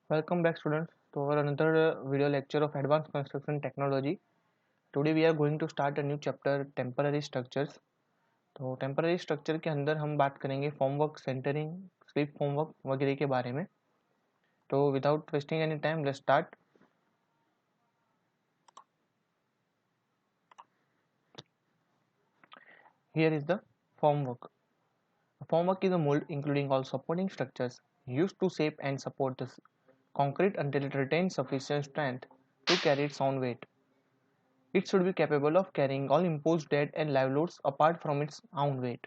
Welcome back students to our another video lecture of advanced construction technology. Today we are going to start a new chapter temporary structures. तो temporary structure के अंदर हम बात करेंगे formwork, centering, slip formwork वगैरह के बारे में. तो without wasting any time let's start. Here is the formwork. A formwork is a mold including all supporting structures used to shape and support the concrete until it retains sufficient strength to carry its own weight. It should be capable of carrying all imposed dead and live loads apart from its own weight.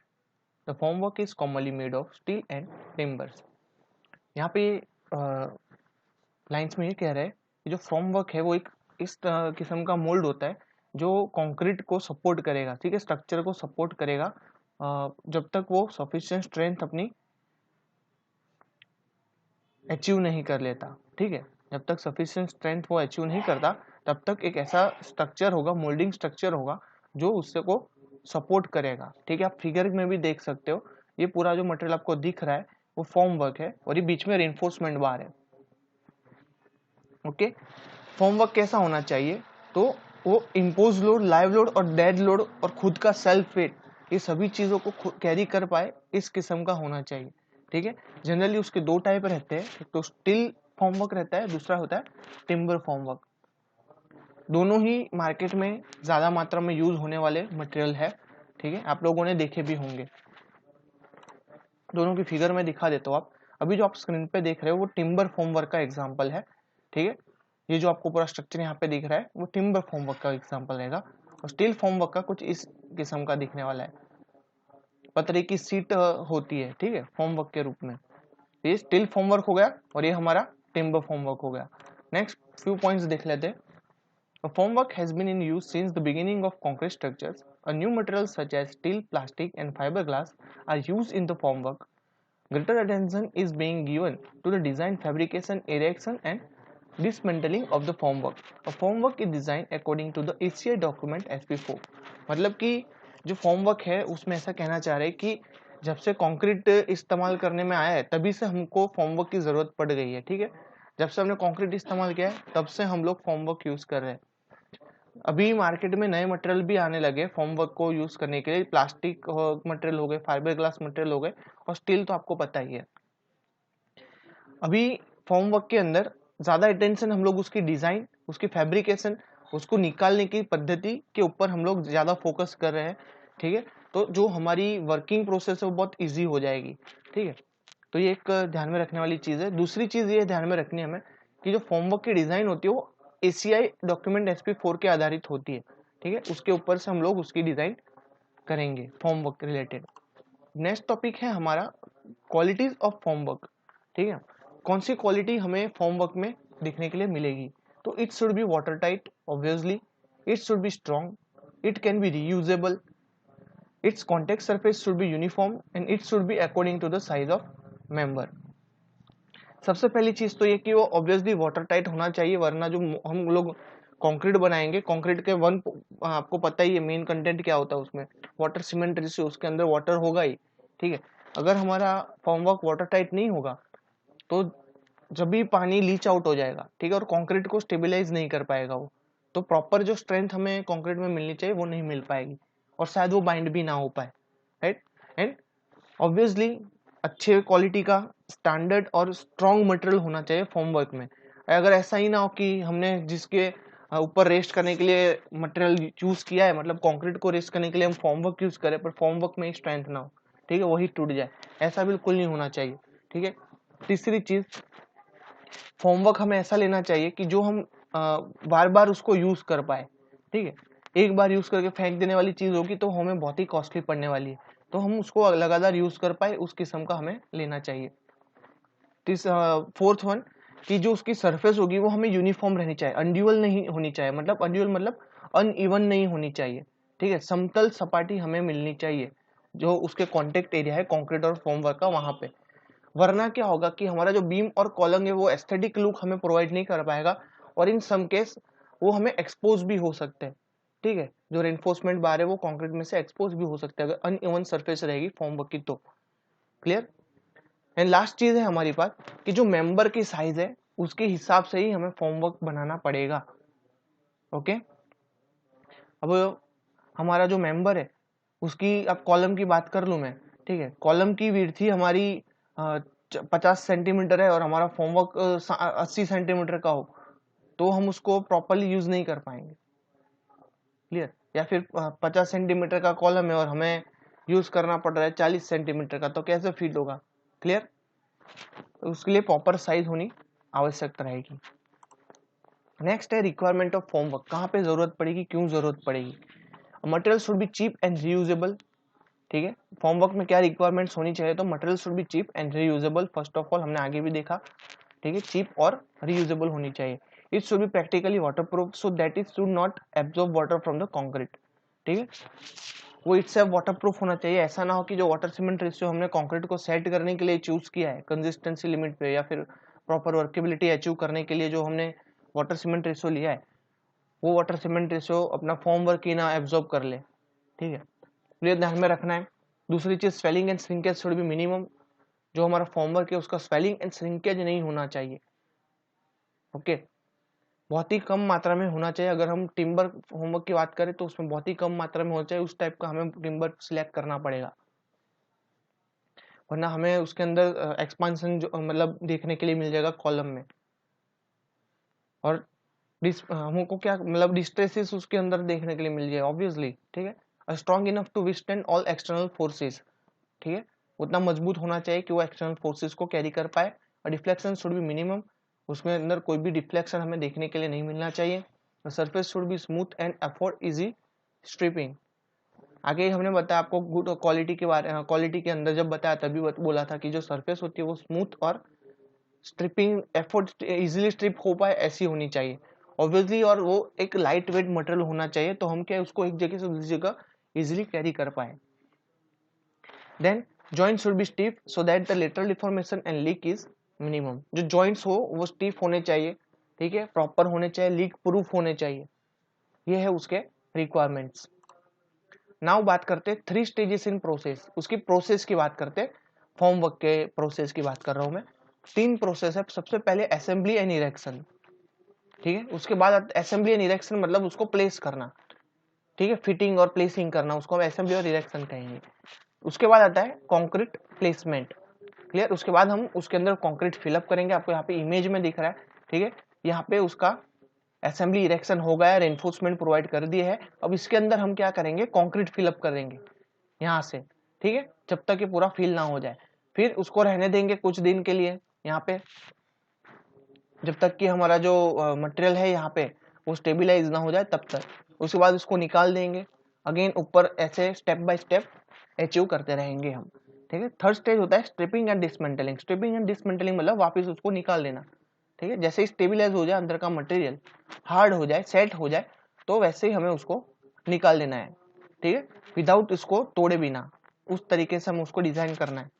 The formwork is commonly made of steel and timbers. यहाँ पे lines में ये कह रहा है कि जो formwork है वो एक इस किस्म का मोल्ड होता है जो कंक्रीट को सपोर्ट करेगा, ठीक है, स्ट्रक्चर को सपोर्ट करेगा जब तक वो सफिशिएंट स्ट्रेंथ अपनी अचीव नहीं कर लेता. ठीक है, जब तक सफिशिएंट स्ट्रेंथ वो अचीव नहीं करता तब तक एक ऐसा स्ट्रक्चर होगा, मोल्डिंग स्ट्रक्चर होगा जो उससे को सपोर्ट करेगा. ठीक है, आप फिगर में भी देख सकते हो, ये पूरा जो मटेरियल आपको दिख रहा है वो फॉर्म वर्क है और ये बीच में रेनफोर्समेंट बार है. ओके, फॉर्म वर्क कैसा होना चाहिए? तो वो इम्पोज लोड, लाइव लोड और डेड लोड और खुद का सेल्फ वेट, ये सभी चीजों को कैरी कर पाए इस किस्म का होना चाहिए. ठीक है, जनरली उसके दो टाइप रहते हैं, एक तो स्टील फॉर्मवर्क रहता है, दूसरा होता है टिम्बर फॉर्मवर्क. दोनों ही मार्केट में ज्यादा मात्रा में यूज होने वाले मटेरियल है. ठीक है, आप लोगों ने देखे भी होंगे. दोनों की फिगर में दिखा देता हूँ. आप अभी जो आप स्क्रीन पे देख रहे हो वो टिम्बर फॉर्मवर्क का एग्जाम्पल है. ठीक है, ये जो आपको पूरा स्ट्रक्चर यहाँ पे दिख रहा है वो टिम्बर फॉर्मवर्क का एग्जाम्पल रहेगा और स्टील फॉर्मवर्क का कुछ इस किस्म का दिखने वाला है. पतरे की सीट होती है, ठीक है, फॉर्मवर्क के रूप में. ये स्टील फॉर्मवर्क हो गया और ये हमारा टिम्बर फॉर्मवर्क हो गया. नेक्स्ट फ्यू पॉइंट्स देख लेते हैं. A formwork has been in use since the beginning of concrete structures. A new materials such as steel, plastic, and fiberglass are used in the formwork. Greater attention is being given to the design, fabrication, erection, and dismantling of the formwork. A formwork is designed according to the ACI document SP4. मतलब कि जो formwork है उसमें ऐसा कहना चाह रहे हैं कि जब से कंक्रीट इस्तेमाल करने में आया है तभी से हमको फॉर्मवर्क की जरूरत पड़ गई है. ठीक है, जब से हमने कंक्रीट इस्तेमाल किया है तब से हम लोग फॉर्मवर्क यूज कर रहे हैं. अभी मार्केट में नए मटेरियल भी आने लगे फॉर्मवर्क को यूज करने के लिए. प्लास्टिक मटेरियल हो गए, फाइबर ग्लास मटेरियल हो गए और स्टील तो आपको पता ही है. अभी फॉर्मवर्क के अंदर ज्यादा अटेंशन हम लोग उसकी डिजाइन, उसकी फैब्रिकेशन, उसको निकालने की पद्धति के ऊपर हम लोग ज्यादा फोकस कर रहे हैं. ठीक है, तो जो हमारी वर्किंग प्रोसेस है वो बहुत इजी हो जाएगी. ठीक है, तो ये एक ध्यान में रखने वाली चीज है. दूसरी चीज ये ध्यान में रखनी है हमें कि जो फॉर्मवर्क की डिजाइन होती है वो ACI डॉक्यूमेंट SP4 के आधारित होती है. ठीक है, उसके ऊपर से हम लोग उसकी डिजाइन करेंगे फॉर्मवर्क रिलेटेड. नेक्स्ट टॉपिक है हमारा क्वालिटीज ऑफ फॉर्मवर्क. ठीक है, कौन सी क्वालिटी हमें फॉर्मवर्क में दिखने के लिए मिलेगी? तो it should be water tight, obviously. It should be strong, it can be reusable, its contact surface should be uniform and it should be according to the size of member. सबसे पहली चीज तो ये कि वो ऑब्वियसली वाटर टाइट होना चाहिए, वरना जो हम लोग कंक्रीट बनाएंगे, कंक्रीट के आपको पता ही है मेन कंटेंट क्या होता है उसमें, वाटर सीमेंट रेशियो, उसके अंदर वाटर होगा ही. ठीक है, अगर हमारा फॉर्मवर्क वाटर टाइट नहीं होगा तो जब भी पानी लीच आउट हो जाएगा, ठीक है, और कंक्रीट को स्टेबलाइज नहीं कर पाएगा वो, तो प्रॉपर जो स्ट्रेंथ हमें कंक्रीट में मिलनी चाहिए वो नहीं मिल पाएगी और शायद वो बाइंड भी ना हो पाए. राइट, एंड ऑब्वियसली अच्छे क्वालिटी का स्टैंडर्ड और स्ट्रॉन्ग मटेरियल होना चाहिए फॉर्मवर्क में. अगर ऐसा ही ना हो कि हमने जिसके ऊपर रेस्ट करने के लिए मटेरियल यूज किया है, मतलब कंक्रीट को रेस्ट करने के लिए हम फॉर्मवर्क यूज करें पर फॉर्मवर्क में स्ट्रेंथ ना हो, ठीक है, वही टूट जाए, ऐसा बिल्कुल नहीं होना चाहिए. ठीक है, तीसरी चीज, फॉर्मवर्क हमें ऐसा लेना चाहिए कि जो हम बार बार उसको यूज कर पाए. ठीक है, एक बार यूज करके फेंक देने वाली चीज होगी तो हमें बहुत ही कॉस्टली पड़ने वाली है. तो हम उसको लगातार यूज कर पाए उस किस्म का हमें लेना चाहिए. फोर्थ वन, कि जो उसकी सरफेस होगी वो हमें यूनिफॉर्म रहनी चाहिए, अनड्यूअल नहीं होनी चाहिए. मतलब अनड्यूअल मतलब अनइवन नहीं होनी चाहिए. ठीक है, समतल सपाटी हमें मिलनी चाहिए जो उसके कॉन्टेक्ट एरिया है कंक्रीट और फॉर्मवर्क का, वहां पे. वरना क्या होगा कि हमारा जो बीम और कॉलम है वो एस्थेटिक लुक हमें प्रोवाइड नहीं कर पाएगा और इन सम केस वो हमें एक्सपोज भी हो सकते हैं. ठीक है, जो रेनफोर्समेंट बार है वो कंक्रीट में से एक्सपोज भी हो सकता है अगर अनइवन सरफेस रहेगी फॉर्मवर्क की तो. क्लियर. एंड लास्ट चीज है हमारी पास कि जो मेंबर की साइज है उसके हिसाब से ही हमें फॉर्मवर्क बनाना पड़ेगा। ओके, अब हमारा जो मेंबर है उसकी, अब कॉलम की बात कर लूँ मैं, ठीक है, कॉलम की विड्थ ही हमारी 50 सेंटीमीटर है और हमारा फॉर्मवर्क 80 सेंटीमीटर का हो, तो हम उसको प्रॉपरली यूज नहीं कर पाएंगे। क्लियर? या फिर 50 सेंटीमीटर का कॉलम है और हमें यूज करना पड़ रहा है 40 सेंटीमीटर का, तो कैसे फिट होगा? क्लियर? तो उसके लिए प्रॉपर साइज होनी आवश्यक रहेगी। नेक्स्ट है रिक्वायरमेंट ऑफ फॉर्मवर्क। कहाँ पे जरूरत पड़ेगी, क्यों जरूरत पड़ेगी? Material should be cheap and reusable. ठीक है, फॉर्मवर्क में क्या रिक्वायरमेंट्स होनी चाहिए? तो material should be cheap and reusable. First of all हमने आगे भी देखा, ठीक है, चीप और रीयूजेबल होनी चाहिए। It should B practically waterproof so that it should not absorb water from the concrete. ठीक है, वो इट्सेल्फ वाटरप्रूफ होना चाहिए। ऐसा ना हो कि जो वाटर सीमेंट रेशियो हमने कंक्रीट को सेट करने के लिए चूज किया है कंसिस्टेंसी लिमिट पे, या फिर प्रॉपर वर्केबिलिटी अचीव करने के लिए जो हमने वाटर सीमेंट रेशियो लिया है, वो वाटर सीमेंट रेशियो अपना फॉर्म वर्क ही ना एब्जॉर्ब कर ले। ठीक है, ये ध्यान में रखना है। दूसरी चीज, swelling and shrinkage should be minimum. जो हमारा फॉर्म वर्क है उसका स्वेलिंग एंड श्रिंकेज नहीं होना चाहिए। ओके, बहुत ही कम मात्रा में होना चाहिए। अगर हम टिम्बर होमवर्क की बात करें तो उसमें बहुत ही कम मात्रा में होना चाहिए, उस टाइप का हमें टिम्बर सिलेक्ट करना पड़ेगा, वरना हमें उसके अंदर एक्सपांशन जो मतलब देखने के लिए मिल जाएगा कॉलम में, और हमको क्या मतलब डिस्ट्रेसेस उसके अंदर देखने के लिए मिल जाए ऑब्वियसली। ठीक है, strong enough to withstand all external forces. ठीक है, उतना मजबूत होना चाहिए कि वो एक्सटर्नल फोर्सेस को कैरी कर पाए। और डिफ्लेक्शन शुड बी मिनिमम, उसमें अंदर कोई भी डिफ्लेक्शन हमें देखने के लिए नहीं मिलना चाहिए। Surface should be smooth and afford easy stripping. आगे हमने बताया आपको गुड क्वालिटी के बारे, क्वालिटी के अंदर जब बताया तभी बोला था कि जो सरफेस होती है वो स्मूथ और स्ट्रिपिंग एफोर्ड इजीली स्ट्रिप हो पाए ऐसी होनी चाहिए ऑब्वियसली, और वो एक लाइट वेट मटेरियल होना चाहिए, तो हम क्या उसको एक जगह से दूसरी जगह इजीली कैरी कर पाए। Then joints should be stiff so that the lateral deformation and leak is minimum। जो joints हो वो stiff होने चाहिए, ठीक है, प्रॉपर होने चाहिए, लीक प्रूफ होने चाहिए। ये है उसके रिक्वायरमेंट्स। नाउ बात करते हैं 3 स्टेजेस इन प्रोसेस। उसकी प्रोसेस की बात करते हैं, फॉर्म वर्क के प्रोसेस की बात कर रहा हूं मैं। 3 प्रोसेस है। सबसे पहले असेंबली एंड इरेक्शन। ठीक है, उसके बाद असेंबली एंड इरेक्शन मतलब उसको प्लेस करना। ठीक है, फिटिंग और प्लेसिंग करना, उसको हम असेंबली और इरेक्शन कहेंगे। उसके बाद आता है कंक्रीट प्लेसमेंट। क्लियर? उसके बाद हम उसके अंदर कंक्रीट फिलअप करेंगे। आपको यहाँ पे इमेज में दिख रहा है, ठीक है, यहाँ पे उसका असेंबली इरेक्शन हो गया, रेनफोर्समेंट प्रोवाइड कर दिए है। अब इसके अंदर हम क्या करेंगे, कंक्रीट फिलअप करेंगे यहाँ से। ठीक है, जब तक ये पूरा फिल ना हो जाए, फिर उसको रहने देंगे कुछ दिन के लिए यहाँ पे, जब तक कि हमारा जो मटेरियल है यहाँ पे वो स्टेबिलाईज ना हो जाए तब तक। उसके बाद उसको निकाल देंगे। अगेन ऊपर ऐसे स्टेप बाय स्टेप अचीव करते रहेंगे हम। ठीक है, थर्ड स्टेज होता है stripping and dismantling. Stripping and dismantling मतलब वापस उसको निकाल देना। ठीक है, जैसे ही स्टेबिलाईज हो जाए, अंदर का मटेरियल हार्ड हो जाए, सेट हो जाए, तो वैसे ही हमें उसको निकाल देना है। ठीक है, विदाउट इसको तोड़े बिना, उस तरीके से हम उसको डिजाइन करना है।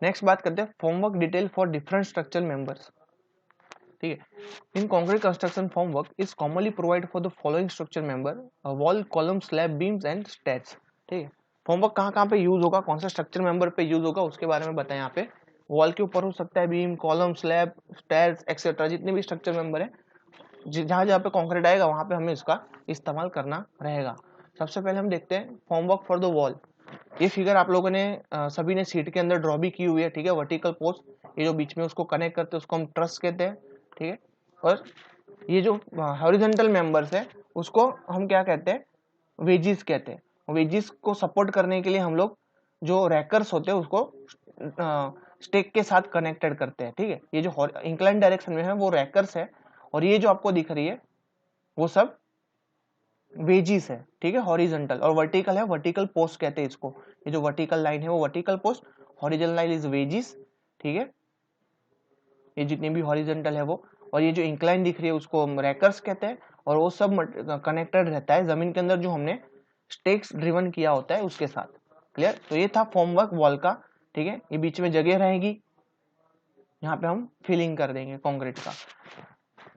नेक्स्ट बात करते हैं formwork detail for different structure members. ठीक है, इन concrete construction formwork is commonly provide for the following structure member, wall, column, slab, beams and stats. ठीक है, फॉर्मवर्क कहाँ पे यूज होगा, कौन सा स्ट्रक्चर मेंबर पे यूज होगा उसके बारे में बताएं। यहाँ पे वॉल के ऊपर हो सकता है, beam, column, slab, stats etcetera, जितने भी स्ट्रक्चर मेंबर है, जहाँ जहाँ पे कंक्रीट आएगा वहां पे हमें इसका इस्तेमाल करना रहेगा। सबसे पहले हम देखते हैं फॉर्मवर्क फॉर द वॉल। ये फिगर आप लोगों ने सभी ने सीट के अंदर ड्रॉ भी की हुई है। ठीक है, वर्टिकल पोस्ट, ये जो बीच में उसको कनेक्ट करते हैं उसको हम ट्रस कहते हैं। ठीक है, और ये जो हॉरिजॉन्टल मेंबर्स है उसको हम क्या कहते हैं, वेजिस कहते हैं। वेजिस को सपोर्ट करने के लिए हम लोग जो रैकर्स होते हैं उसको स्टेक के साथ कनेक्टेड करते हैं। ठीक है, ये जो इंक्लाइन डायरेक्शन में है वो रैकर्स है, और ये जो आपको दिख रही है वो सब वेजिस है। ठीक है, हॉरिजॉन्टल, और वर्टिकल है वर्टिकल पोस्ट कहते हैं इसको। ये जो वर्टिकल लाइन है वो vertical post, horizontal line is wedges. ठीक है, ये जितनी भी हॉरिजॉन्टल है वो, और ये जो इंक्लाइन दिख रही है उसको हम रैकर्स कहते हैं, और वो सब कनेक्टेड रहता है जमीन के अंदर जो हमने स्टेक्स ड्रिवन किया होता है उसके साथ। क्लियर? तो ये था फॉर्मवर्क वॉल का। ठीक है, ये बीच में जगह रहेगी, यहाँ पे हम फिलिंग कर देंगे कंक्रीट का।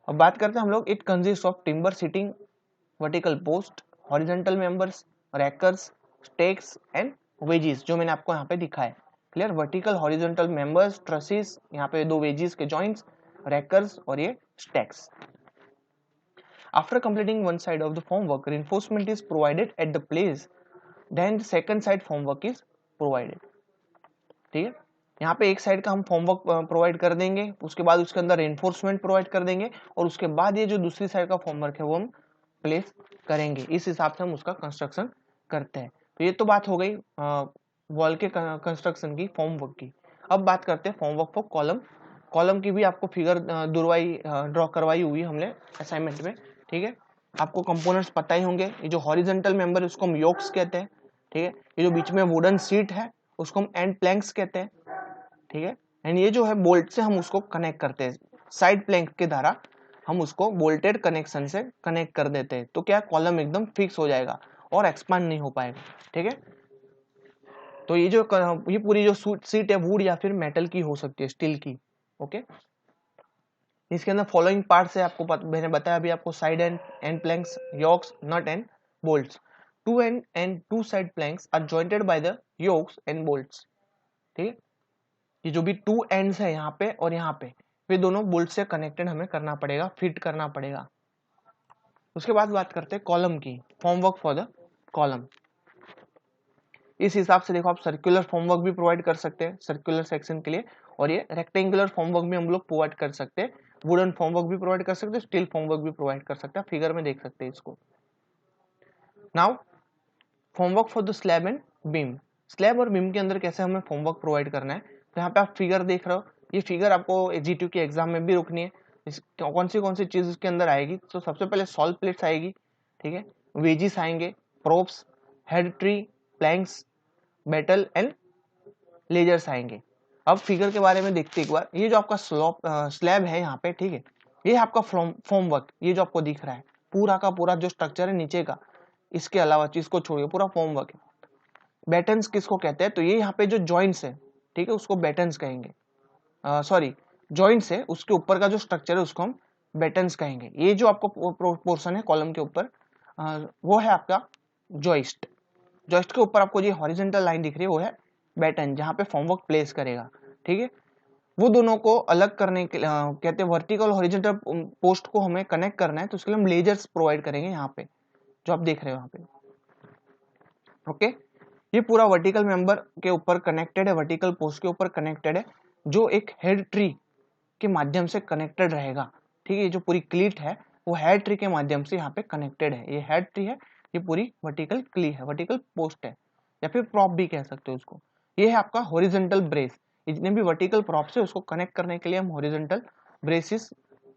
अब बात करते हैं हम लोग, it consist of timber sheeting, vertical post, horizontal members, rakers, stakes and wedges, जो मैंने आपको यहाँ पे दिखा है। Clear, vertical horizontal members, trusses, यहाँ पे दो वेजिस के जॉइंट्स, रैकर्स और ये stakes. After completing one side of the formwork, reinforcement is provided at the place. Then the second side formwork is provided. ठीक है, यहाँ पे एक साइड का हम फॉर्मवर्क प्रोवाइड कर देंगे, उसके बाद उसके अंदर रेनफोर्समेंट प्रोवाइड कर देंगे और उसके बाद ये जो दूसरी साइड का फॉर्मवर्क है वो हम प्लेस करेंगे. इस हिसाब से हम उसका कंस्ट्रक्शन करते हैं. तो ये तो बात हो गई वॉल के कंस्ट्रक्शन की, फॉर्मवर्क की. अब बात करते हैं फॉर्मवर्क फॉर कॉलम. कॉलम की भी आपको फिगर ड्रॉ करवाई हुई हमने असाइनमेंट में. ठीक है, आपको कंपोनेंट्स पता ही होंगे. ये जो हॉरिजॉन्टल मेंबर है उसको हम योक्स कहते हैं. ठीक है, ये जो बीच में वुडन सीट है उसको हम एंड प्लैंक्स कहते हैं. ठीक है, एंड ये जो है बोल्ट से हम उसको कनेक्ट करते हैं, साइड प्लैंक के द्वारा हम उसको बोल्टेड कनेक्शन से कनेक्ट कर देते हैं. तो क्या कॉलम एकदम फिक्स हो जाएगा और एक्सपांड नहीं हो पाएगा. ठीक है, तो ये पूरी जो सीट है वुड या फिर मेटल की हो सकती है, स्टील की. ओके, इसके अंदर फॉलोइंग पार्ट्स है, आपको मैंने बताया अभी आपको, side and planks, yokes, nut and bolts. Two end and two side planks are jointed by the yokes and bolts. ठीक है, ये जो भी टू एंड्स है यहाँ पे और यहाँ पे, वे दोनों बोल्ट से कनेक्टेड हमें करना पड़ेगा, फिट करना पड़ेगा. उसके बाद बात करते हैं कॉलम की, फॉर्मवर्क फॉर द कॉलम. इस हिसाब से देखो, आप सर्कुलर फॉर्मवर्क भी प्रोवाइड कर सकते हैं सर्कुलर सेक्शन के लिए, और ये रेक्टेंगुलर फॉर्मवर्क भी हम लोग प्रोवाइड कर सकते हैं, वुडन फॉर्मवर्क भी प्रोवाइड कर सकते हैं, स्टील फॉर्मवर्क भी प्रोवाइड कर सकते हैं. फिगर में देख सकते हैं इसको. Now formwork for the slab and beam. Slab और बीम के अंदर कैसे हमें फॉर्मवर्क प्रोवाइड करना है, तो यहाँ पे आप फिगर देख रहे हो. ये फिगर आपको G2 के एग्जाम में भी रुकनी है. कौन सी चीज इसके अंदर आएगी, तो सबसे पहले सॉल्व प्लेट्स आएगी. ठीक है, वेजिस आएंगे, props, head tree, planks, metal and ledgers आएंगे. अब फिगर के बारे में देखते एक बार. ये जो आपका स्लैब है यहाँ पे, ठीक है, ये आपका फॉर्मवर्क, ये जो आपको दिख रहा है पूरा का पूरा जो स्ट्रक्चर है नीचे का, इसके अलावा चीज को छोड़िए, पूरा फॉर्मवर्क है. बैटन्स किसको कहते हैं, तो ये यहाँ पे जो जॉइंट्स है, ठीक है, उसको बैटन्स कहेंगे. सॉरी, जॉइंट्स है, उसके ऊपर का जो स्ट्रक्चर है उसको हम बैटन्स कहेंगे. ये जो आपको पोर्शन है कॉलम के ऊपर, वो है आपका जॉइस्ट. जॉइस्ट के ऊपर आपको ये हॉरिजॉन्टल लाइन दिख रही है, वो है बैटन, जहाँ पे फॉर्मवर्क प्लेस करेगा. ठीक है, वो दोनों को अलग करने के कहते हैं वर्टिकल हॉरिजॉन्टल पोस्ट को हमें कनेक्ट करना है, तो उसके लिए हम लेजर्स प्रोवाइड करेंगे यहाँ पे, जो आप देख रहे हो यहाँ पे. ओके, ये पूरा वर्टिकल मेंबर के ऊपर कनेक्टेड है, वर्टिकल पोस्ट के ऊपर कनेक्टेड है, जो एक हेड ट्री के माध्यम से कनेक्टेड रहेगा. ठीक है, ये जो पूरी क्लीट है वो हेड ट्री के माध्यम से यहाँ पे कनेक्टेड है. ये हेड ट्री है, ये पूरी वर्टिकल क्लीट है, वर्टिकल पोस्ट है, या फिर प्रॉप भी कह सकते हो उसको. ये है आपका हॉरिजॉन्टल ब्रेस. जितने भी वर्टिकल प्रॉप्स है उसको कनेक्ट करने के लिए हम हॉरिजॉन्टल ब्रेसेस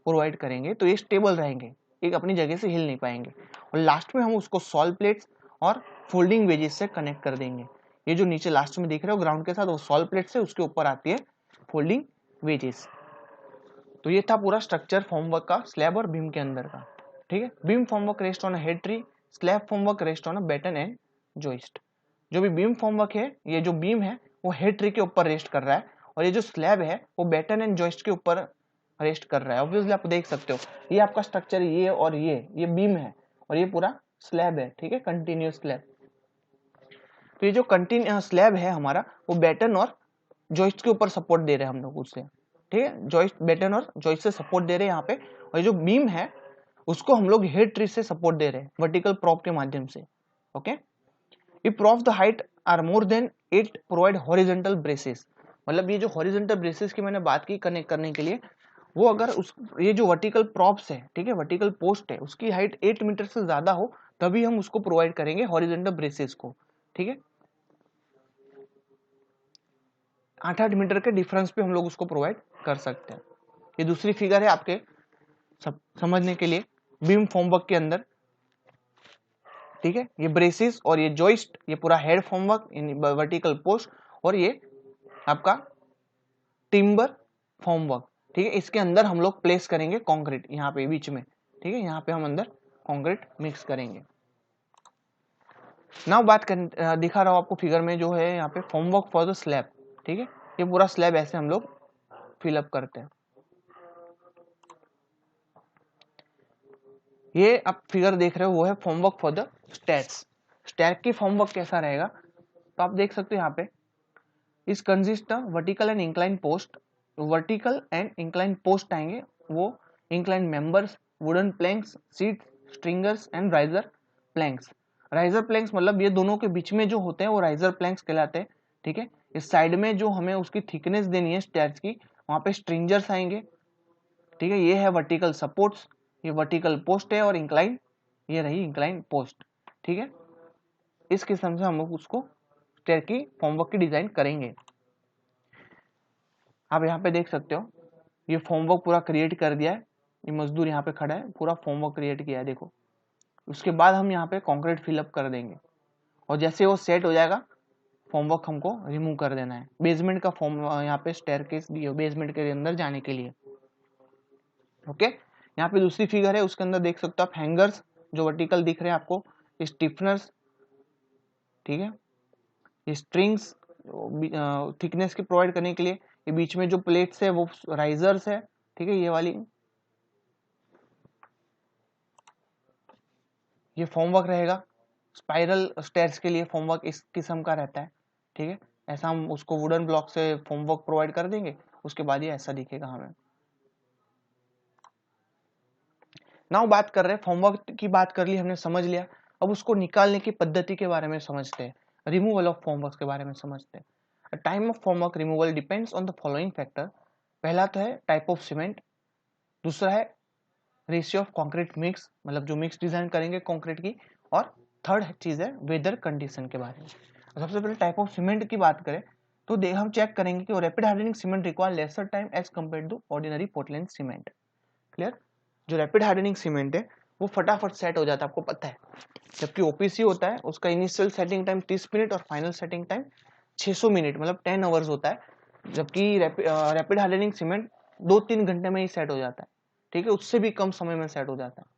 प्रोवाइड करेंगे, तो ये स्टेबल रहेंगे, एक अपनी जगह से हिल नहीं पाएंगे. और लास्ट में हम उसको सॉल्व प्लेट्स और फोल्डिंग वेजेस से कनेक्ट कर देंगे. ये जो नीचे लास्ट में दिख रहे हो ग्राउंड के साथ, वो सॉल्व प्लेट से, उसके ऊपर आती है फोल्डिंग वेजेस. तो ये था पूरा स्ट्रक्चर फॉर्मवर्क का स्लैब और बीम के अंदर का. ठीक है, beam formwork rest on a head tree, slab formwork rest on a batten and joist. जो भी बीम फॉर्मवर्क है, ये जो बीम है वो हेड ट्री के ऊपर रेस्ट कर रहा है, और ये जो स्लैब है वो बैटन एंड जॉइस्ट के ऊपर रेस्ट कर रहा है. ऑब्वियसली आप देख सकते हो, ये आपका स्ट्रक्चर, ये और ये बीम है और ये पूरा स्लैब है. ठीक है, कंटिन्यूस स्लैब. तो ये जो कंटिन्यूस स्लैब है हमारा, वो बैटन और जॉइस्ट के ऊपर सपोर्ट दे रहे हैं हम लोग उससे. ठीक है, जॉइस्ट, बैटन और जॉइस्ट से सपोर्ट दे रहे हैं यहाँ पे, और ये जो बीम है उसको हम लोग हेड ट्री से सपोर्ट दे रहे हैं वर्टिकल प्रॉप के माध्यम से. Okay, If props the height are more than 8 provide horizontal braces. मतलब ये जो horizontal braces की मैंने बात की कनेक्ट करने के लिए, वो अगर ये जो वर्टिकल प्रॉप्स है, ठीक है, वर्टिकल पोस्ट है, उसकी हाइट 8 मीटर से ज्यादा हो तभी हम उसको प्रोवाइड करेंगे हॉरिजॉन्टल ब्रेसेस को. ठीक है, 8-8 मीटर के डिफरेंस पे हम लोग उसको प्रोवाइड कर सकते हैं. ये दूसरी फिगर है आपके समझने के लिए बीम फॉर्मवर्क के अंदर. ठीक है, ये ब्रेसेस और ये जॉइस्ट, ये पूरा head formwork in vertical post, और ये आपका टिम्बर फॉर्मवर्क. ठीक है, इसके अंदर हम लोग प्लेस करेंगे कंक्रीट यहाँ पे बीच में. ठीक है, यहाँ पे हम अंदर कंक्रीट मिक्स करेंगे. नाउ बात दिखा रहा हूँ आपको फिगर में जो है यहाँ पे फॉर्मवर्क फॉर द स्लैब. ठीक है, ये पूरा स्लैब ऐसे हम लोग फिलअप करते हैं. ये आप फिगर देख रहे हो वो है formwork for the stats. Stack की फॉर्मवर्क कैसा रहेगा, तो आप देख सकते हो यहाँ पे इस consist vertical and incline post, vertical and incline post आएंगे, वो incline members, wooden planks, seats, stringers and riser planks. Riser planks मतलब ये दोनों के बीच में जो होते हैं वो राइजर प्लैंक्स कहलाते हैं, ठीक है। इस साइड में जो हमें उसकी थिकनेस देनी है स्टेयर्स की, वहां पे स्ट्रिंगर्स आएंगे, ठीक है। ये है वर्टिकल सपोर्ट्स, ये वर्टिकल पोस्ट है, और इंक्लाइन ये रही इंक्लाइन पोस्ट, ठीक है। इस किस्म से हम लोग उसको स्टेयर की फॉर्मवर्क की डिजाइन करेंगे। आप यहाँ पे देख सकते हो ये फॉर्मवर्क पूरा क्रिएट कर दिया है, ये मजदूर यहाँ पे खड़ा है, पूरा फॉर्मवर्क क्रिएट किया है, देखो। उसके बाद हम यहाँ पे कंक्रीट फिलअप कर देंगे, और जैसे वो सेट हो जाएगा फॉर्मवर्क हमको रिमूव कर देना है। बेसमेंट का फॉर्म यहाँ पे स्टेयरकेस दी है बेसमेंट के अंदर जाने के लिए, ओके। यहाँ पे दूसरी फिगर है, उसके अंदर देख सकते हो आप हैंगर्स जो वर्टिकल दिख रहे हैं आपको, स्टिफनर्स, ठीक है, ये स्ट्रिंग्स थिकनेस की प्रोवाइड करने के लिए, ये बीच में जो प्लेट्स है वो राइजर्स है, ठीक है, ये वाली। ये फॉर्मवर्क रहेगा, स्पाइरल स्टेयर्स के लिए फॉर्मवर्क इस किस्म का रहता है, ठीक है। ऐसा हम उसको वुडन ब्लॉक से फॉर्मवर्क प्रोवाइड कर देंगे, उसके बाद ये ऐसा दिखेगा हमें। नाउ बात कर रहे हैं फॉर्मवर्क की, बात कर ली हमने, समझ लिया। अब उसको निकालने की पद्धति के बारे में समझते हैं, रिमूवल ऑफ फॉर्मवर्क के बारे में समझते हैं। Time of formwork removal depends on the following factor. पहला तो है टाइप ऑफ सीमेंट, दूसरा है रेशियो ऑफ कंक्रीट मिक्स, मतलब जो मिक्स डिजाइन करेंगे कंक्रीट की, और थर्ड चीज है वेदर कंडीशन के बारे में। सबसे पहले टाइप ऑफ सीमेंट की बात करें तो हम चेक करेंगे कि rapid hardening cement require lesser time as compare to ordinary Portland cement. Clear? जो रैपिड हार्डनिंग सीमेंट है वो फटाफट सेट हो जाता है, आपको पता है, जबकि ओपीसी होता है उसका इनिशियल सेटिंग टाइम 30 मिनट और फाइनल सेटिंग टाइम 600 मिनट, मतलब 10 आवर्स होता है। जबकि रैपिड हार्डनिंग सीमेंट 2-3 घंटे में ही सेट हो जाता है, ठीक है, उससे भी कम समय में सेट हो जाता है।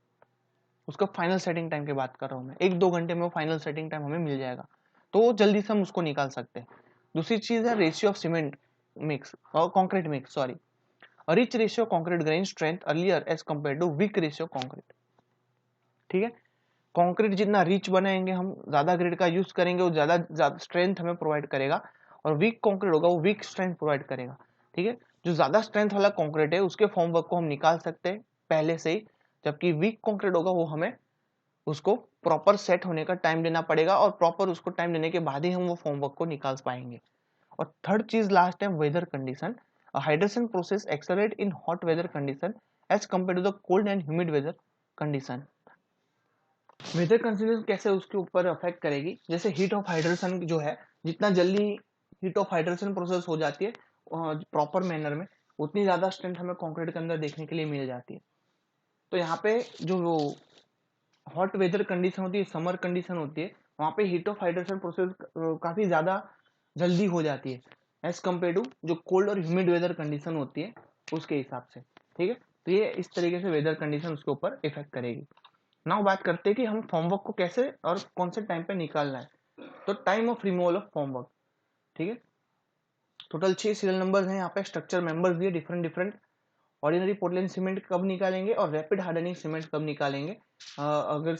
उसका फाइनल सेटिंग टाइम की बात कर रहा हूँ मैं, 1-2 घंटे में फाइनल सेटिंग टाइम हमें मिल जाएगा, तो जल्दी से हम उसको निकाल सकते हैं। दूसरी चीज है रेशियो ऑफ सीमेंट मिक्स और concrete mix, sorry, rich ratio concrete gain strength earlier as compare to weak ratio concrete, ठीक है। कॉन्क्रीट जितना रिच बनाएंगे हम, ज्यादा ग्रेड का यूज करेंगे, वो ज्यादा स्ट्रेंथ हमें प्रोवाइड करेगा, और वीक कॉन्क्रीट होगा वो वीक स्ट्रेंथ प्रोवाइड करेगा, ठीक है। जो ज्यादा स्ट्रेंथ वाला कॉन्क्रीट है उसके फॉर्मवर्क को हम निकाल सकते हैं पहले से ही, जबकि वीक कॉन्क्रीट होगा वो हमें उसको प्रॉपर सेट होने का टाइम देना पड़ेगा, और प्रॉपर उसको टाइम देने के बाद ही हम वो फॉर्मवर्क को निकाल पाएंगे। और थर्ड चीज लास्ट है weather condition. Hydration process accelerate in hot weather condition as compare to the cold and humid weather condition. Weather condition कैसे उसके ऊपर अफेक्ट करेगी, जैसे हीट ऑफ हाइड्रेशन जो है, जितना जल्दी हीट ऑफ हाइड्रेशन प्रोसेस हो जाती है प्रॉपर मैनर में, उतनी ज्यादा स्ट्रेंथ हमें कंक्रीट के अंदर देखने के लिए मिल जाती है। तो यहाँ पे जो हॉट वेदर कंडीशन होती है, समर कंडीशन होती है, वहां पे हीट ऑफ हाइड्रेशन प्रोसेस काफी ज्यादा जल्दी हो जाती है एज कम्पेयर टू जो कोल्ड और ह्यूमिड वेदर कंडीशन होती है उसके हिसाब से, ठीक है। तो ये इस तरीके से वेदर कंडीशन उसके ऊपर इफेक्ट करेगी। नाउ बात करते हैं कि हम फॉर्मवर्क को कैसे और कौन से टाइम पे निकालना है। तो time of removal of formwork, ठीक है। टोटल 6 सीरियल नंबर्स हैं यहाँ पे, स्ट्रक्चर मेंबर्स दिए different different. Ordinary Portland cement कब निकालेंगे और रैपिड हार्डनिंग सीमेंट कब निकालेंगे, अगर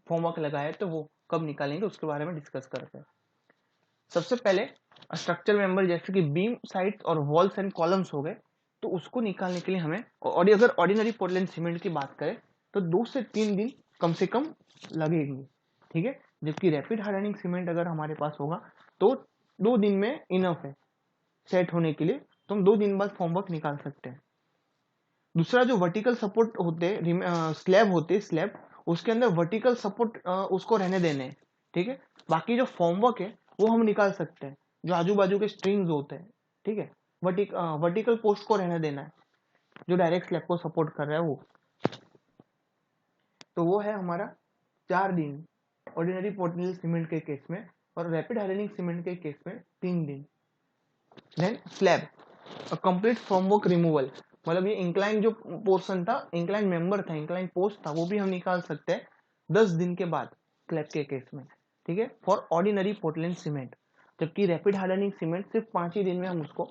फॉर्मवर्क लगाए तो वो कब निकालेंगे, उसके बारे में डिस्कस करते हैं। सबसे पहले स्ट्रक्चर मेंबर जैसे कि बीम साइड्स और वॉल्स एंड कॉलम्स हो गए, तो उसको निकालने के लिए हमें, और अगर ऑर्डिनरी पोर्टलैंड सीमेंट की बात करें तो 2 से 3 दिन कम से कम लगेंगे, ठीक है। जबकि रैपिड हार्डनिंग सीमेंट अगर हमारे पास होगा तो 2 दिन में इनफ है सेट होने के लिए, तो हम 2 दिन बाद फॉर्मवर्क निकाल सकते हैं। दूसरा जो वर्टिकल सपोर्ट होते हैं, स्लैब होते हैं, स्लैब उसके अंदर वर्टिकल सपोर्ट उसको रहने देने हैं, ठीक है। बाकी जो फॉर्मवर्क है वो हम निकाल सकते हैं, जो आजू बाजू के स्ट्रिंग्स होते हैं, ठीक है। वर्टिकल पोस्ट को रहने देना है, जो डायरेक्ट स्लैब को सपोर्ट कर रहा है वो, तो वो है हमारा 4 दिन ऑर्डिनरी पोर्टलैंड सीमेंट के केस में, और रैपिड हार्डनिंग सीमेंट के केस में 3 दिन। Then slab complete formwork removal, मतलब ये इंक्लाइन जो पोर्शन था, इंक्लाइन मेंबर था, इंक्लाइन पोस्ट था, वो भी हम निकाल सकते हैं 10 दिन के बाद स्लैब के केस में, ठीक है, फॉर ऑर्डिनरी पोर्टलैंड सीमेंट। जबकि रैपिड हार्डनिंग सीमेंट सिर्फ 5 ही दिन में हम उसको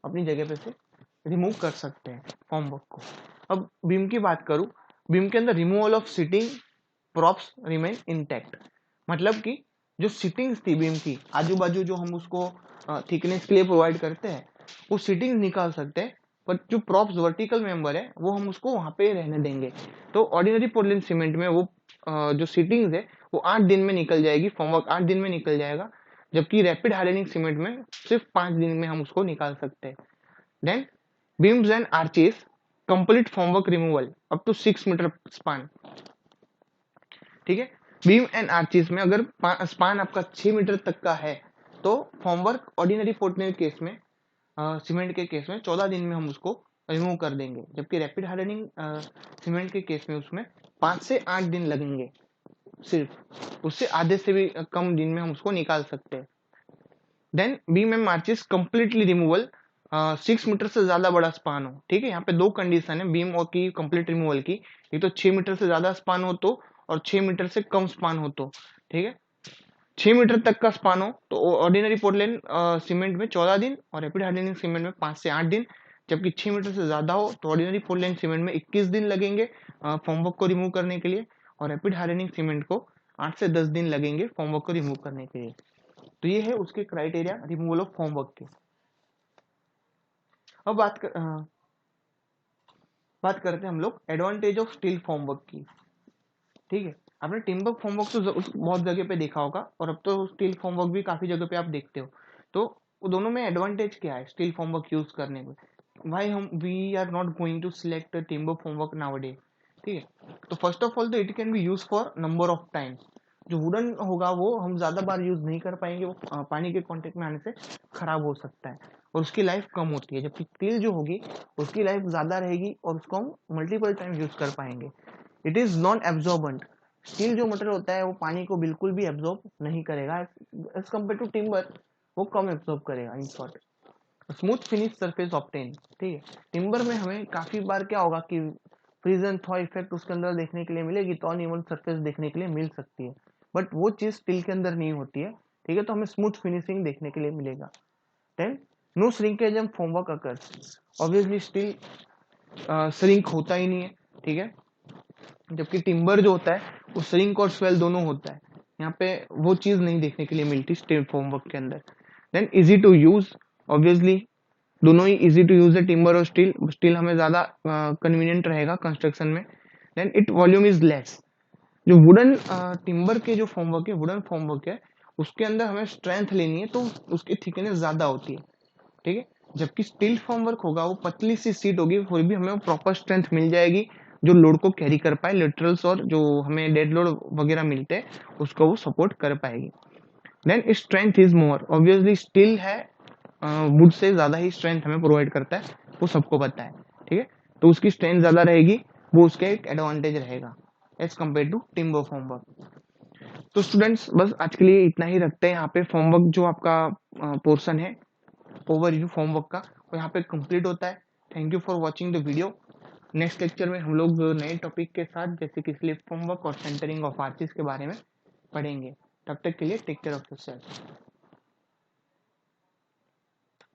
अपनी जगह पे से रिमूव कर सकते हैं फॉर्मवर्क को। अब बीम की बात करूं, बीम के अंदर removal of seating props remain intact, मतलब कि जो सिटिंग्स थी बीम की आजू बाजू जो हम उसको थिकनेस के लिए प्रोवाइड करते हैं वो सिटिंग्स निकाल सकते हैं, पर जो प्रॉप्स वर्टिकल मेंबर है वो हम उसको वहां पे रहने देंगे। तो ऑर्डिनरी पोर्टलैंड सीमेंट में वो जो सिटिंग्स है वो 8 दिन में निकल जाएगी, फॉर्मवर्क 8 दिन में निकल जाएगा, जबकि रैपिड हार्डनिंग सीमेंट में सिर्फ 5 दिन में हम उसको निकाल सकते हैं। Then beams and arches complete formwork removal up to 6 meter span. ठीक है, बीम एंड आर्चेस में अगर स्पान आपका 6 मीटर तक का है तो फॉर्मवर्क ऑर्डिनरी पोर्टलैंड केस में सीमेंट के केस में 14 दिन में हम उसको रिमूव कर देंगे, जबकि रैपिड हार्डनिंग सीमेंट के केस में उसमें 5 से 8 दिन लगेंगे, सिर्फ उससे आधे से भी कम दिन में हम उसको निकाल सकते हैं। Then beam and arches completely removal 6 meter से ज्यादा बड़ा स्पान हो। ठीक है, यहाँ पे दो कंडीशन है बीम और की कंप्लीट रिमूवल की, एक तो 6 मीटर से ज्यादा स्पान हो तो, और 6 मीटर से कम स्पान हो तो। ठीक है, 6 मीटर तक का स्पान हो तो ऑर्डिनरी पोर्टलैंड सीमेंट में 14 दिन और रैपिड हार्डनिंग सीमेंट में 5 से 8 दिन, जबकि 6 मीटर से ज्यादा हो तो ऑर्डिनरी पोर्टलैंड सीमेंट में 21 दिन लगेंगे फॉर्मवर्क को रिमूव करने के लिए, और रैपिड हार्डनिंग सीमेंट को 8 से 10 दिन लगेंगे फॉर्मवर्क को रिमूव करने के लिए। तो ये है उसके क्राइटेरिया रिमूवल ऑफ फॉर्मवर्क के। अब बात करते हैं हम लोग एडवांटेज ऑफ स्टील फॉर्मवर्क की। ठीक है, आपने टिम्बर फॉर्मवर्क तो बहुत जगह पे देखा होगा, और अब तो स्टील फॉर्मवर्क भी काफी जगह पे आप देखते हो। तो वो दोनों में एडवांटेज क्या है स्टील फॉर्मवर्क यूज करने में? Why we are not going to select timber formwork nowadays? ठीक है, तो फर्स्ट ऑफ ऑल तो it can be use for number of times. जो वुडन होगा वो हम ज्यादा बार यूज नहीं कर पाएंगे, वो पानी के कांटेक्ट में आने से खराब हो सकता है और उसकी लाइफ कम होती है, जबकि स्टील जो होगी उसकी लाइफ ज्यादा रहेगी और उसको हम मल्टीपल टाइम यूज कर पाएंगे। It is non absorbent. Steel जो मटेरियल होता है वो पानी को बिल्कुल भी एब्जॉर्ब नहीं करेगा एज कम्पेयर टू टिम्बर, वो कम एब्जॉर्ब करेगा। In short, smooth finish surface obtain. ठीक है, टिम्बर में हमें काफी बार क्या होगा कि फ्रीज एंड थॉ इफेक्ट उसके अंदर देखने के लिए मिलेगी, तो अनइवन सरफेस देखने के लिए मिल सकती है, बट वो चीज स्टील के अंदर नहीं होती है। ठीक है, तो हमें स्मूथ फिनिशिंग देखने के लिए मिलेगा। Then no shrinkage and formwork occurs. Obviously steel shrink होता ही नहीं है। ठीक है, जबकि टिम्बर जो होता है वो श्रिंक और स्वेल दोनों होता है, यहाँ पे वो चीज नहीं देखने के लिए मिलती स्टील फॉर्मवर्क के अंदर। Then easy to use, obviously दोनों ही इजी टू यूज है, टिम्बर और स्टील। स्टील हमें ज्यादा कन्वीनियंट रहेगा कंस्ट्रक्शन में। Then it volume is less. जो वुडन टिम्बर के जो फॉर्मवर्क है, वुडन फॉर्मवर्क है, उसके अंदर हमें स्ट्रेंथ लेनी है तो उसकी थिकनेस ज्यादा होती है। ठीक है, जबकि स्टील फॉर्मवर्क होगा वो पतली सी सीट होगी, फिर भी हमें प्रॉपर स्ट्रेंथ मिल जाएगी जो लोड को कैरी कर पाए, लिटरल्स और जो हमें डेड लोड वगैरह मिलते हैं उसको वो सपोर्ट कर पाएगी। Then strength is more, obviously steel है वुड से ज्यादा ही स्ट्रेंथ हमें प्रोवाइड करता है, वो सबको पता है। ठीक है, तो उसकी स्ट्रेंथ ज्यादा रहेगी, वो उसका एक एडवांटेज रहेगा as compare to timber formwork. तो स्टूडेंट्स बस आज के लिए इतना ही रखते हैं। यहाँ पे फॉर्मवर्क जो आपका पोर्शन है ओवरव्यू फॉर्मवर्क का, वो यहाँ पे कंप्लीट होता है। Thank you for watching the video. Next lecture में हम लोग नए टॉपिक के साथ जैसे कि स्लिप फॉर्मवर्क और सेंटरिंग ऑफ आर्चेस के बारे में पढ़ेंगे। तब तक के लिए टेक केयर ऑफ योरसेल्फ।